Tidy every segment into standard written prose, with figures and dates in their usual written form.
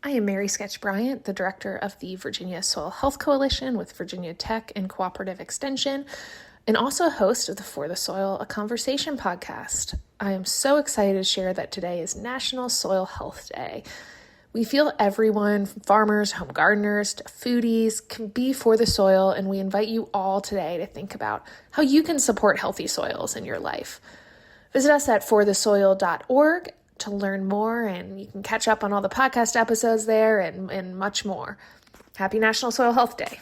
I am Mary Sketch Bryant, the director of the Virginia Soil Health Coalition with Virginia Tech and Cooperative Extension, and also host of the For the Soil, a Conversation podcast. I am so excited to share that today is National Soil Health Day. We feel everyone, from farmers, home gardeners, to foodies, can be for the soil, and we invite you all today to think about how you can support healthy soils in your life. Visit us at forthesoil.org to learn more, and you can catch up on all the podcast episodes there and much more. Happy National Soil Health Day.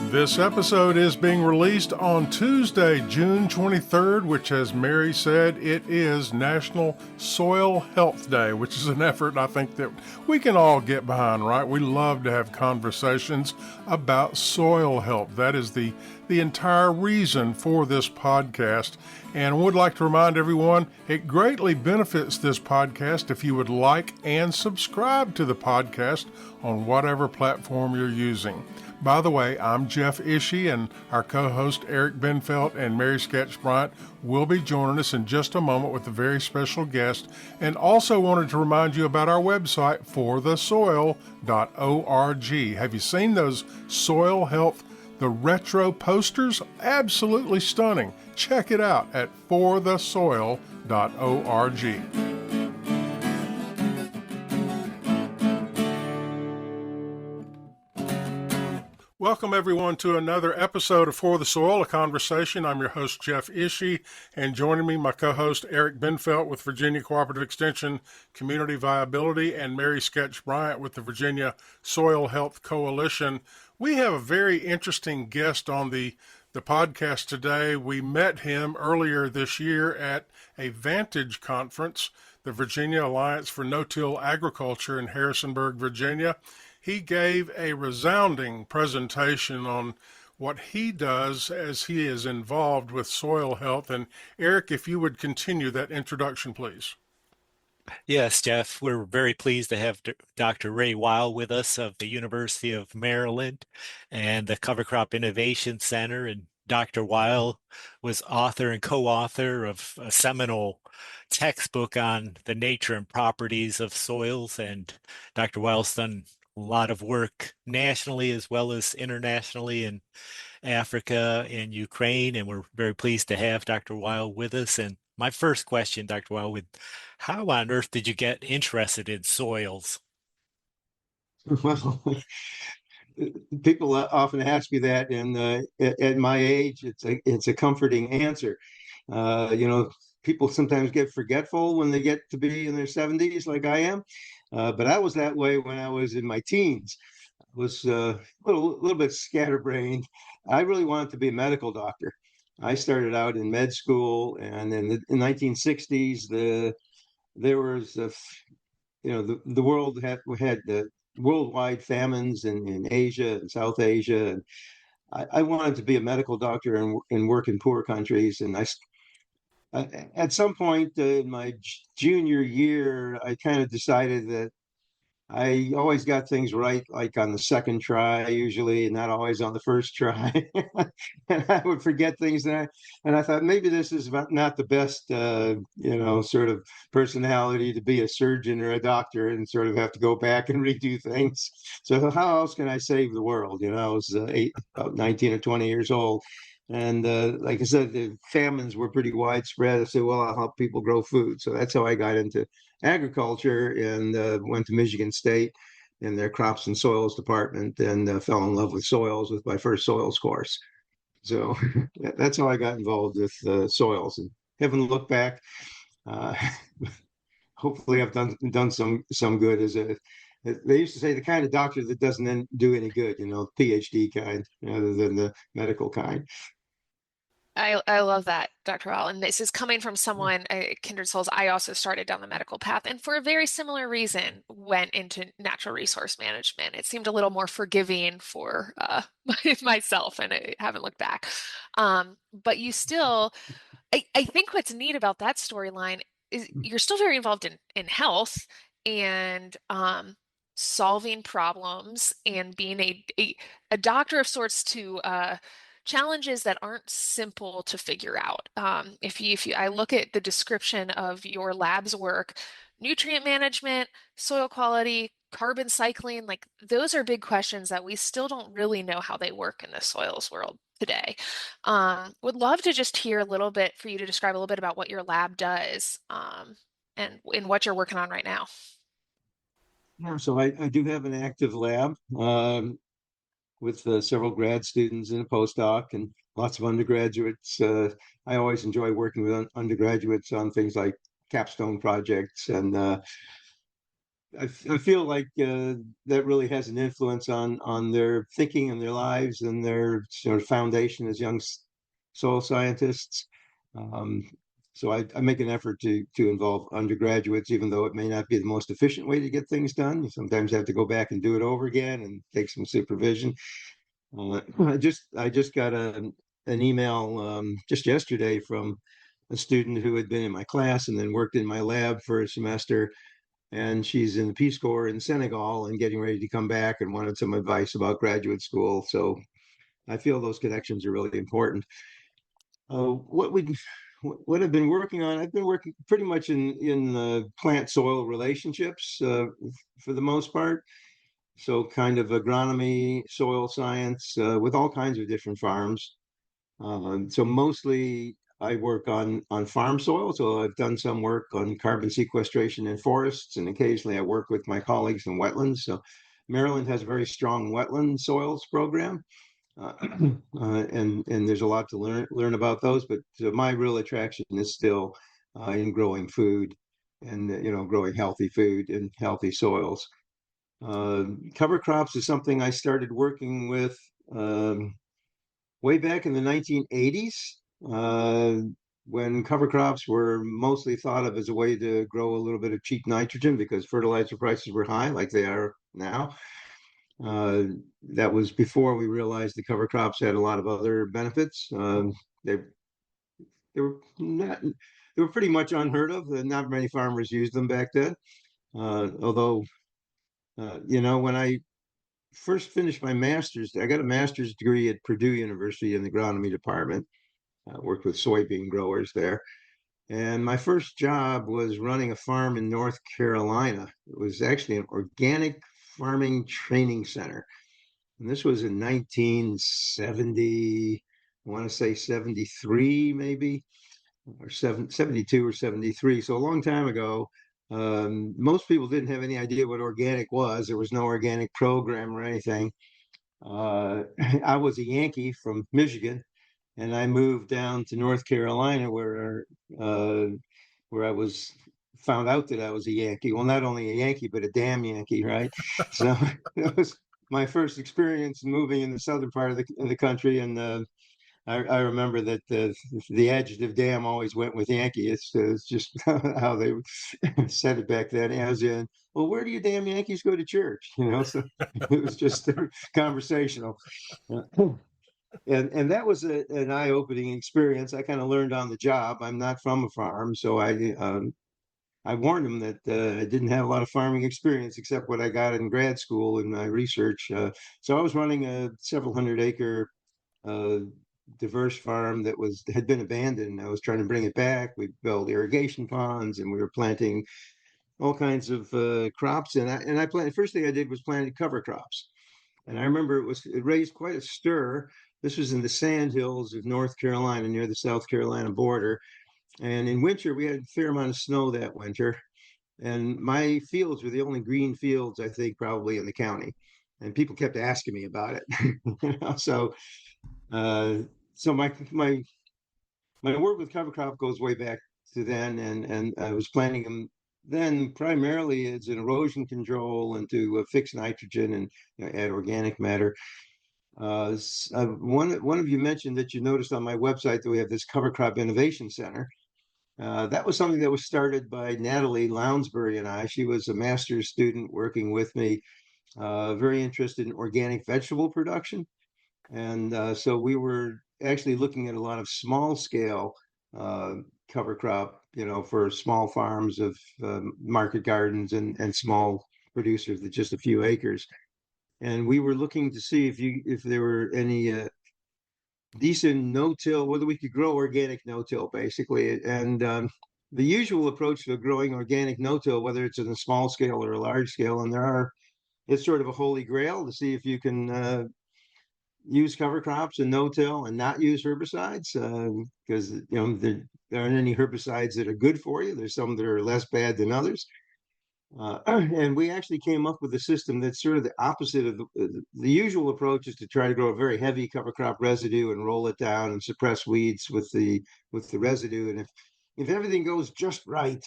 This episode is being released on Tuesday, June 23rd, which, as Mary said, it is National Soil Health Day, which is an effort I think that we can all get behind, right? We love to have conversations about soil health. That is the entire reason for this podcast. And I would like to remind everyone, it greatly benefits this podcast if you would like and subscribe to the podcast on whatever platform you're using. By the way, I'm Jeff Ishii, and our co-host Eric Benfelt and Mary Sketch Bryant will be joining us in just a moment with a very special guest, and also wanted to remind you about our website, forthesoil.org. Have you seen those soil health, the retro posters? Absolutely stunning. Check it out at forthesoil.org. Welcome, everyone, to another episode of For the Soil, a Conversation. I'm your host, Jeff Ishii, and joining me, my co-host, Eric Benfelt with Virginia Cooperative Extension Community Viability, and Mary Sketch Bryant with the Virginia Soil Health Coalition. We have a very interesting guest on the podcast today. We met him earlier this year at a Vantage conference, the Virginia Alliance for No-Till Agriculture in Harrisonburg, Virginia. He gave a resounding presentation on what he does as he is involved with soil health. And Eric, if you would continue that introduction, please. Yes, Jeff, we're very pleased to have Dr. Ray Weil with us of the University of Maryland and the Cover Crop Innovation Center. And Dr. Weil was author and co-author of a seminal textbook on the nature and properties of soils. And Dr. Weil's done a lot of work nationally as well as internationally in Africa and Ukraine, and we're very pleased to have Dr. Weil with us. And my first question, Dr. Weil, would how on earth did you get interested in soils? Well, people often ask me that, and at my age, it's a comforting answer. People sometimes get forgetful when they get to be in their 70s, like I am. But I was that way when I was in my teens. I was a little bit scatterbrained. I really wanted to be a medical doctor. I started out in med school, and in the 1960s, there was the world had the worldwide famines in Asia and South Asia, and I wanted to be a medical doctor and work in poor countries. And at some point in my junior year, I kind of decided that I always got things right, like on the second try, usually, and not always on the first try. And I would forget things, and I thought maybe this is not the best, sort of personality to be a surgeon or a doctor and sort of have to go back and redo things. So how else can I save the world? I was about 19 or 20 years old. And like I said, the famines were pretty widespread. I said, well, I'll help people grow food. So that's how I got into agriculture, and went to Michigan State in their crops and soils department, and fell in love with soils with my first soils course. So that's how I got involved with soils, and haven't looked back. Uh, Hopefully, I've done some good. They used to say, the kind of doctor that doesn't do any good, PhD kind, rather than the medical kind. I love that, Dr. Weil. And this is coming from someone, Kindred Souls. I also started down the medical path, and for a very similar reason, went into natural resource management. It seemed a little more forgiving for myself, and I haven't looked back. But you still, I think what's neat about that storyline is you're still very involved in health and solving problems and being a doctor of sorts to challenges that aren't simple to figure out. If you I look at the description of your lab's work, nutrient management, soil quality, carbon cycling, like those are big questions that we still don't really know how they work in the soils world today. Would love to just hear a little bit for you to describe a little bit about what your lab does, and what you're working on right now. Yeah, so I do have an active lab with several grad students and a postdoc and lots of undergraduates. I always enjoy working with undergraduates on things like capstone projects, and I feel like that really has an influence on their thinking and their lives and their sort of foundation as young soil scientists. Um, so I make an effort to involve undergraduates, even though it may not be the most efficient way to get things done. You sometimes have to go back and do it over again and take some supervision. I just got an email just yesterday from a student who had been in my class and then worked in my lab for a semester, and she's in the Peace Corps in Senegal and getting ready to come back and wanted some advice about graduate school. So I feel those connections are really important. What we what I've been working on, I've been working pretty much in plant soil relationships for the most part. So kind of agronomy, soil science with all kinds of different farms. So mostly I work on farm soil. So I've done some work on carbon sequestration in forests, and occasionally I work with my colleagues in wetlands. So Maryland has a very strong wetland soils program, uh, and there's a lot to learn about those. But my real attraction is still in growing food, and growing healthy food in healthy soils. Cover crops is something I started working with. Way back in the 1980s, when cover crops were mostly thought of as a way to grow a little bit of cheap nitrogen because fertilizer prices were high, like they are now. Uh, that was before we realized the cover crops had a lot of other benefits. They they were not they were pretty much unheard of. Not many farmers used them back then. Although, when I first finished my master's, I got a master's degree at Purdue University in the agronomy department. I worked with soybean growers there. And my first job was running a farm in North Carolina. It was actually an organic farming training center. And this was in 1970, I want to say 73, maybe, or 72 or 73. So a long time ago. Most people didn't have any idea what organic was. There was no organic program or anything. I was a Yankee from Michigan, and I moved down to North Carolina uh, where I was found out that I was a Yankee. Well, not only a Yankee, but a damn Yankee, right? So it was my first experience moving in the southern part of the country, and I remember that the adjective "damn" always went with Yankee. It's just how they said it back then, as in, well, where do you damn Yankees go to church? So it was just conversational. And that was an eye-opening experience. I kind of learned on the job. I'm not from a farm, so I warned them that I didn't have a lot of farming experience except what I got in grad school in my research. So I was running a several hundred acre uh, diverse farm that had been abandoned. I was trying to bring it back. We built irrigation ponds, and we were planting all kinds of crops. And I planted. First thing I did was planted cover crops. And I remember it raised quite a stir. This was in the sand hills of North Carolina near the South Carolina border. And in winter, we had a fair amount of snow that winter. And my fields were the only green fields, I think, probably in the county. And people kept asking me about it. So, uh, so my work with cover crop goes way back to then, and I was planting them then primarily as an erosion control and to fix nitrogen and add organic matter. One of you mentioned that you noticed on my website that we have this cover crop innovation center. That was something that was started by Natalie Lounsbury and I. She was a master's student working with me, very interested in organic vegetable production. And so we were actually looking at a lot of small scale uh, cover crop, for small farms of market gardens and small producers with just a few acres. And we were looking to see if there were any decent no-till, whether we could grow organic no-till, basically. And the usual approach to growing organic no-till, whether it's in a small scale or a large scale, and it's sort of a holy grail to see if you can use cover crops and no-till and not use herbicides, because there aren't any herbicides that are good for you. There's some that are less bad than others. And we actually came up with a system that's sort of the opposite of the usual approach is to try to grow a very heavy cover crop residue and roll it down and suppress weeds with the residue. And if everything goes just right,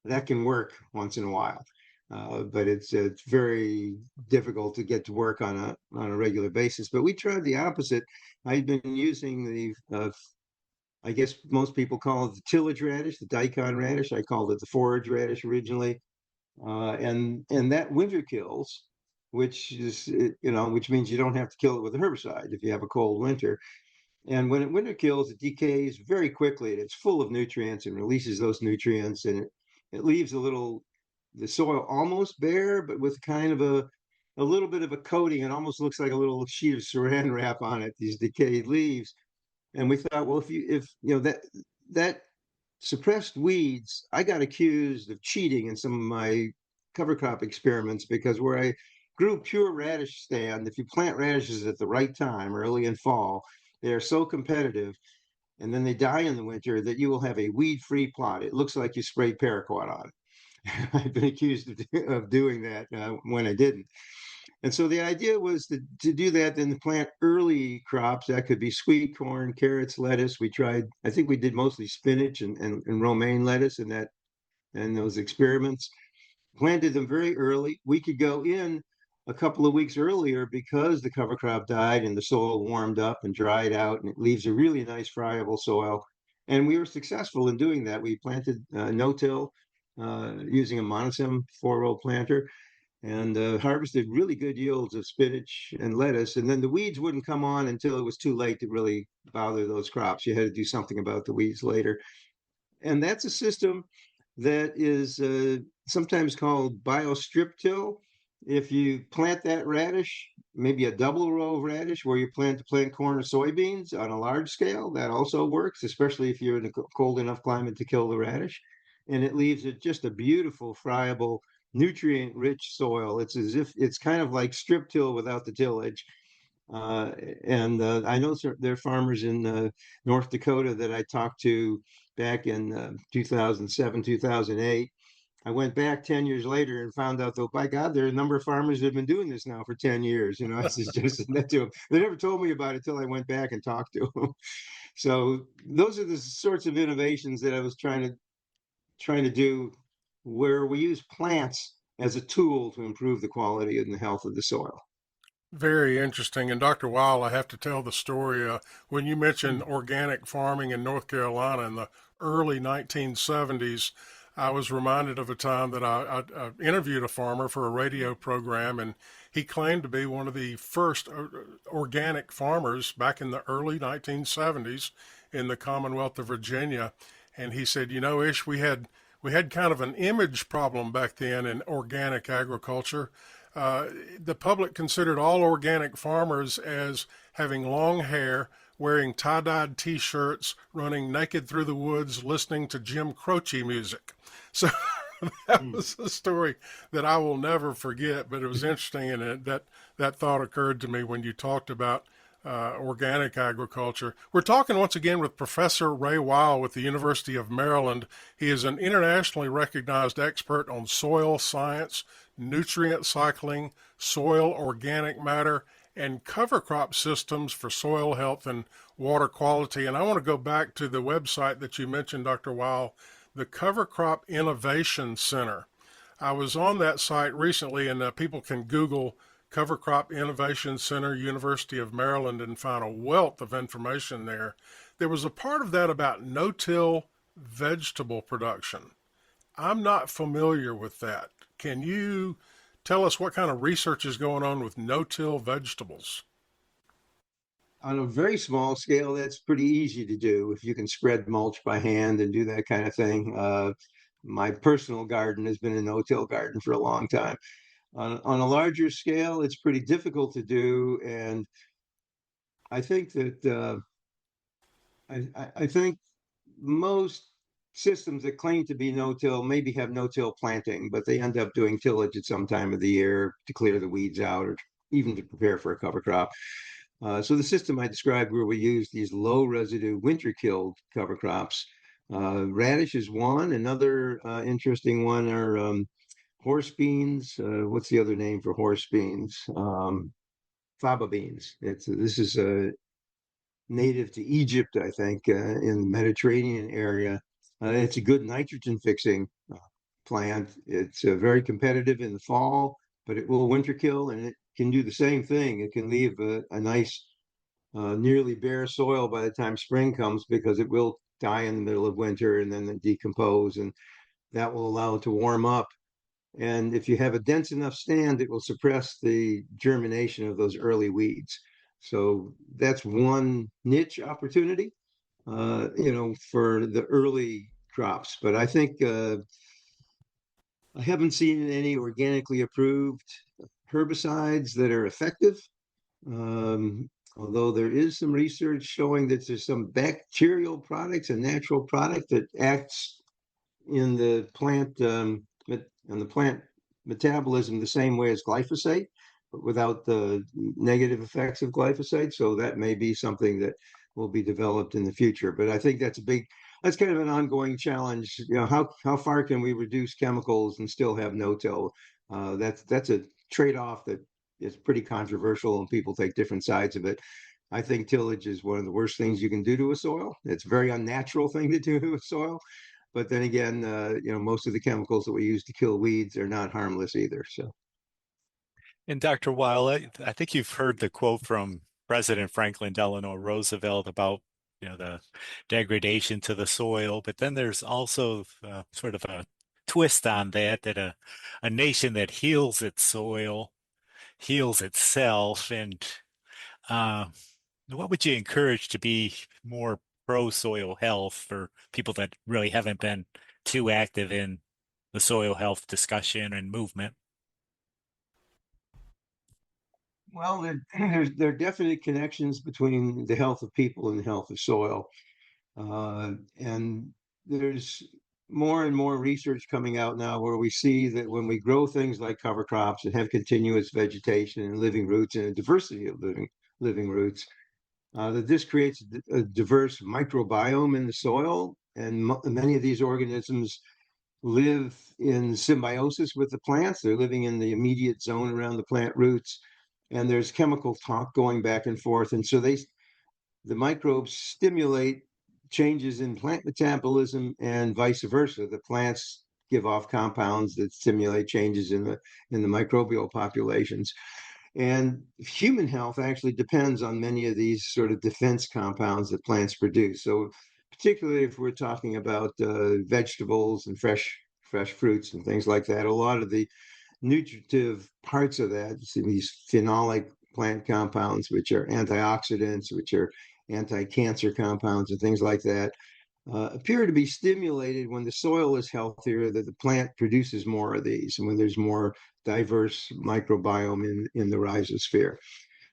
that can work once in a while. But it's very difficult to get to work on a regular basis. But we tried the opposite. I've been using I guess most people call it the tillage radish, the daikon radish. I called it the forage radish originally, and that winter kills, which means you don't have to kill it with a herbicide if you have a cold winter. And when it winter kills, it decays very quickly. And it's full of nutrients and releases those nutrients, and it leaves the soil almost bare, but with kind of a little bit of a coating. It almost looks like a little sheet of saran wrap on it, these decayed leaves. And we thought, well, if that suppressed weeds, I got accused of cheating in some of my cover crop experiments, because where I grew pure radish stand, if you plant radishes at the right time, early in fall, they are so competitive, and then they die in the winter, that you will have a weed-free plot. It looks like you sprayed paraquat on it. I've been accused of doing that when I didn't. And so the idea was to do that, then to plant early crops. That could be sweet corn, carrots, lettuce. I think we did mostly spinach and romaine lettuce in those experiments. Planted them very early. We could go in a couple of weeks earlier because the cover crop died and the soil warmed up and dried out, and it leaves a really nice friable soil. And we were successful in doing that. We planted no-till using a monosem 4-row planter, and harvested really good yields of spinach and lettuce. And then the weeds wouldn't come on until it was too late to really bother those crops. You had to do something about the weeds later. And that's a system that is sometimes called biostrip till. If you plant that radish, maybe a double row of radish where you plan to plant corn or soybeans on a large scale, that also works, especially if you're in a cold enough climate to kill the radish. And it leaves it just a beautiful, friable, nutrient-rich soil. It's as if it's kind of like strip till without the tillage. And I know there are farmers in North Dakota that I talked to back in 2007, 2008. I went back 10 years later and found out, though, by God, there are a number of farmers that have been doing this now for 10 years. This is just that to them. They never told me about it till I went back and talked to them. So those are the sorts of innovations that I was trying to do, where we use plants as a tool to improve the quality and the health of the soil. Very interesting. And Dr. Weil, I have to tell the story. When you mentioned organic farming in North Carolina in the early 1970s, I was reminded of a time that I interviewed a farmer for a radio program, and he claimed to be one of the first organic farmers back in the early 1970s in the Commonwealth of Virginia. And he said, Ish, we had kind of an image problem back then in organic agriculture. The public considered all organic farmers as having long hair, wearing tie-dyed T-shirts, running naked through the woods, listening to Jim Croce music. So that was a story that I will never forget, but it was interesting, and that thought occurred to me when you talked about organic agriculture. We're talking once again with Professor Ray Weil with the University of Maryland. He is an internationally recognized expert on soil science, nutrient cycling, soil organic matter, and cover crop systems for soil health and water quality. And I want to go back to the website that you mentioned, Dr. Weil, the Cover Crop Innovation Center. I was on that site recently, and people can Google Cover Crop Innovation Center, University of Maryland, and find a wealth of information there. There was a part of that about no-till vegetable production. I'm not familiar with that. Can you tell us what kind of research is going on with no-till vegetables? On a very small scale, that's pretty easy to do if you can spread mulch by hand and do that kind of thing. My personal garden has been a no-till garden for a long time. On a larger scale, it's pretty difficult to do, and I think that I think most systems that claim to be no-till maybe have no-till planting, but they end up doing tillage at some time of the year to clear the weeds out or even to prepare for a cover crop. So the system I described where we use these low residue winter killed cover crops. Radish is one. Another interesting one are horse beans. What's the other name for horse beans? Faba beans. This is native to Egypt, I think, in the Mediterranean area. It's a good nitrogen fixing plant. It's very competitive in the fall, but it will winter kill, and it can do the same thing. It can leave a nice, nearly bare soil by the time spring comes because it will die in the middle of winter and then decompose, and that will allow it to warm up. And if you have a dense enough stand, it will suppress the germination of those early weeds. So that's one niche opportunity, for the early crops. But I think I haven't seen any organically approved herbicides that are effective. Although there is some research showing that there's some bacterial products, a natural product that acts in the plant and the plant metabolism the same way as glyphosate, but without the negative effects of glyphosate. So that may be something that will be developed in the future. But I think that's kind of an ongoing challenge. How far can we reduce chemicals and still have no-till? That's a trade-off that is pretty controversial, and people take different sides of it. I think tillage is one of the worst things you can do to a soil. It's a very unnatural thing to do to a soil. But then again, most of the chemicals that we use to kill weeds are not harmless either. So, And Dr. Weil, I think you've heard the quote from President Franklin Delano Roosevelt about, the degradation to the soil, but then there's also sort of a twist on that, that a nation that heals its soil heals itself. And uh, what would you encourage to be more pro soil health for people that really haven't been too active in the soil health discussion and movement? well, there are definite connections between the health of people and the health of soil. And there's more and more research coming out now where we see that when we grow things like cover crops and have continuous vegetation and living roots and a diversity of living roots, that this creates a diverse microbiome in the soil. And many of these organisms live in symbiosis with the plants. They're living in the immediate zone around the plant roots, and there's chemical talk going back and forth. And so the microbes stimulate changes in plant metabolism and vice versa. The plants give off compounds that stimulate changes in the microbial populations. And human health actually depends on many of these sort of defense compounds that plants produce. So particularly if we're talking about vegetables and fresh fruits and things like that, a lot of the nutritive parts of that, these phenolic plant compounds, which are antioxidants, which are anti-cancer compounds and things like that, appear to be stimulated when the soil is healthier, that the plant produces more of these, and when there's more diverse microbiome in the rhizosphere.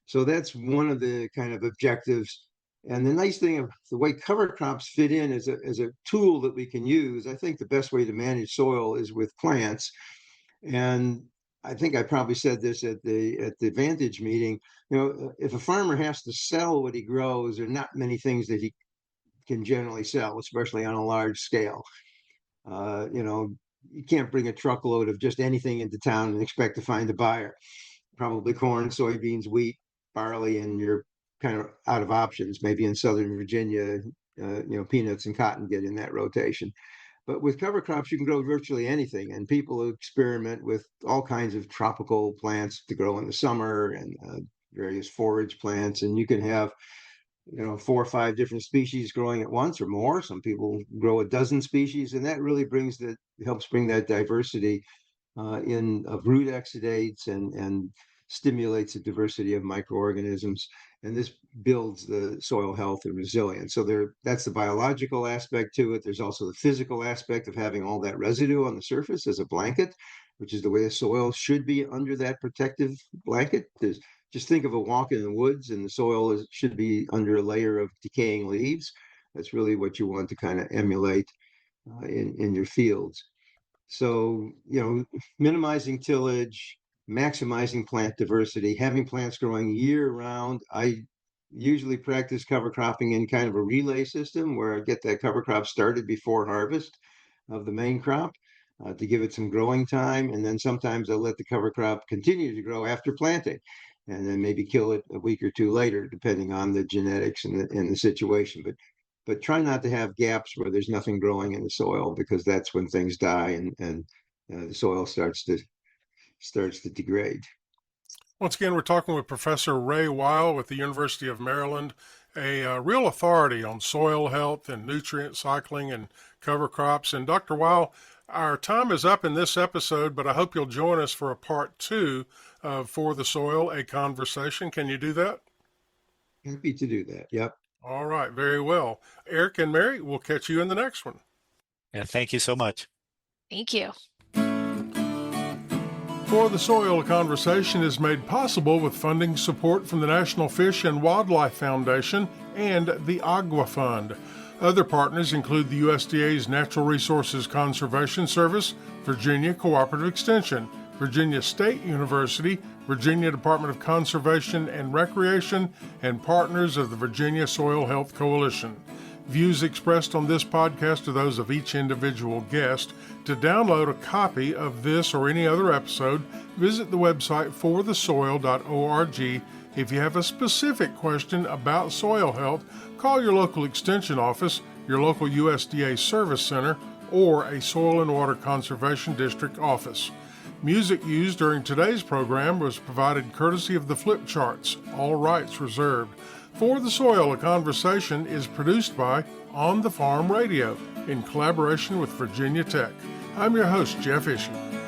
So that's one of the kind of objectives. And the nice thing of the way cover crops fit in as a tool that we can use, I think the best way to manage soil is with plants. And I think I probably said this at the Vantage meeting. If a farmer has to sell what he grows, there are not many things that he can generally sell, especially on a large scale. You can't bring a truckload of just anything into town and expect to find a buyer. Probably corn, soybeans, wheat, barley, and you're kind of out of options. Maybe in Southern Virginia, peanuts and cotton get in that rotation. But with cover crops, you can grow virtually anything, and people experiment with all kinds of tropical plants to grow in the summer and various forage plants, and you can have 4 or 5 different species growing at once or more. Some people grow a dozen species, and that really helps bring that diversity in of root exudates and stimulates the diversity of microorganisms. And this builds the soil health and resilience. So that's the biological aspect to it. There's also the physical aspect of having all that residue on the surface as a blanket, which is the way the soil should be under that protective blanket. Just think of a walk in the woods, and the soil should be under a layer of decaying leaves. That's really what you want to kind of emulate. in your fields. So, minimizing tillage, maximizing plant diversity, having plants growing year round. I usually practice cover cropping in kind of a relay system where I get that cover crop started before harvest of the main crop to give it some growing time. And then sometimes I'll let the cover crop continue to grow after planting and then maybe kill it a week or two later, depending on the genetics and the situation. But try not to have gaps where there's nothing growing in the soil, because that's when things die and the soil starts to degrade. Once again, we're talking with Professor Ray Weil with the University of Maryland, a real authority on soil health and nutrient cycling and cover crops. And Dr. Weil, our time is up in this episode, but I hope you'll join us for a part 2 of For the Soil, a Conversation. Can you do that? Happy to do that. Yep. All right, very well. Eric and Mary, we'll catch you in the next one. Yeah, thank you so much. Thank you. For the Soil, a Conversation is made possible with funding support from the National Fish and Wildlife Foundation and the Agua Fund. Other partners include the USDA's Natural Resources Conservation Service, Virginia Cooperative Extension, Virginia State University, Virginia Department of Conservation and Recreation, and partners of the Virginia Soil Health Coalition. Views expressed on this podcast are those of each individual guest. To download a copy of this or any other episode, visit the website forthesoil.org. If you have a specific question about soil health, call your local extension office, your local USDA service center, or a Soil and Water Conservation District office. Music used during today's program was provided courtesy of the Flip Charts, all rights reserved. For the Soil, a Conversation is produced by On the Farm Radio in collaboration with Virginia Tech. I'm your host, Jeff Ishii.